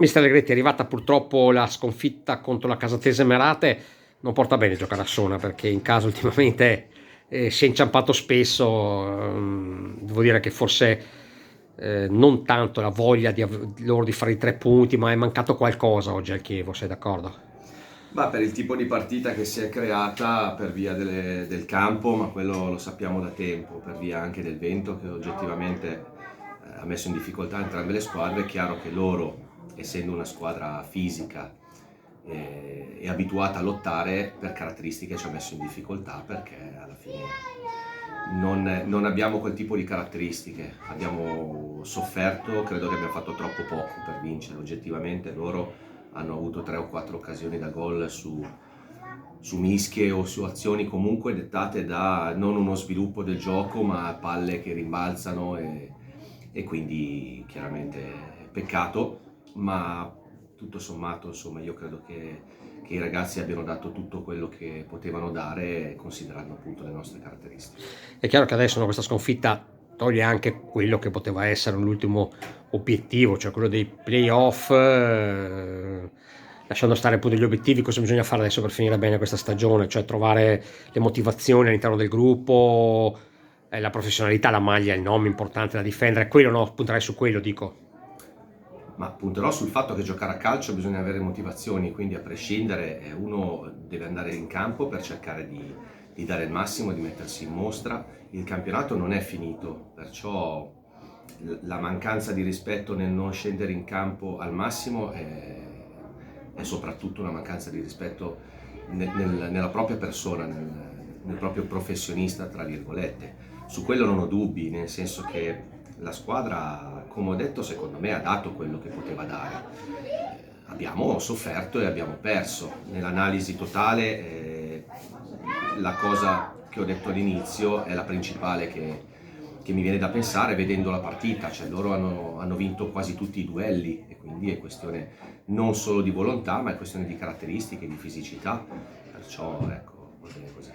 Mister Allegretti, è arrivata purtroppo la sconfitta contro la Casatese Merate, non porta bene giocare a Sona perché in casa ultimamente si è inciampato spesso. Devo dire che forse non tanto la voglia loro di fare i 3 punti, ma è mancato qualcosa oggi al Chievo, sei d'accordo? Ma per il tipo di partita che si è creata per via del campo, ma quello lo sappiamo da tempo, per via anche del vento che oggettivamente ha messo in difficoltà entrambe le squadre. È chiaro che loro, essendo una squadra fisica e abituata a lottare, per caratteristiche ci ha messo in difficoltà, perché alla fine non abbiamo quel tipo di caratteristiche. Abbiamo sofferto, credo che abbiamo fatto troppo poco per vincere. Oggettivamente loro hanno avuto 3 o 4 occasioni da gol su mischie o su azioni comunque dettate da non uno sviluppo del gioco, ma palle che rimbalzano, e quindi chiaramente peccato, ma tutto sommato insomma io credo che i ragazzi abbiano dato tutto quello che potevano dare, considerando appunto le nostre caratteristiche. È chiaro che adesso questa sconfitta toglie anche quello che poteva essere l'ultimo obiettivo, cioè quello dei playoff, lasciando stare appunto gli obiettivi. Cosa bisogna fare adesso per finire bene questa stagione? Cioè trovare le motivazioni all'interno del gruppo, la professionalità, la maglia, il nome importante da difendere, quello no, punterei su quello, dico. Ma punterò sul fatto che giocare a calcio bisogna avere motivazioni, quindi a prescindere uno deve andare in campo per cercare di dare il massimo, di mettersi in mostra. Il campionato non è finito, perciò la mancanza di rispetto nel non scendere in campo al massimo è soprattutto una mancanza di rispetto nella propria persona, nel proprio professionista, tra virgolette. Su quello non ho dubbi, nel senso che la squadra, come ho detto, secondo me ha dato quello che poteva dare. Abbiamo sofferto e abbiamo perso. Nell'analisi totale, la cosa che ho detto all'inizio è la principale che mi viene da pensare vedendo la partita. Cioè loro hanno vinto quasi tutti i duelli, e quindi è questione non solo di volontà, ma è questione di caratteristiche, di fisicità. Perciò ecco, va bene così.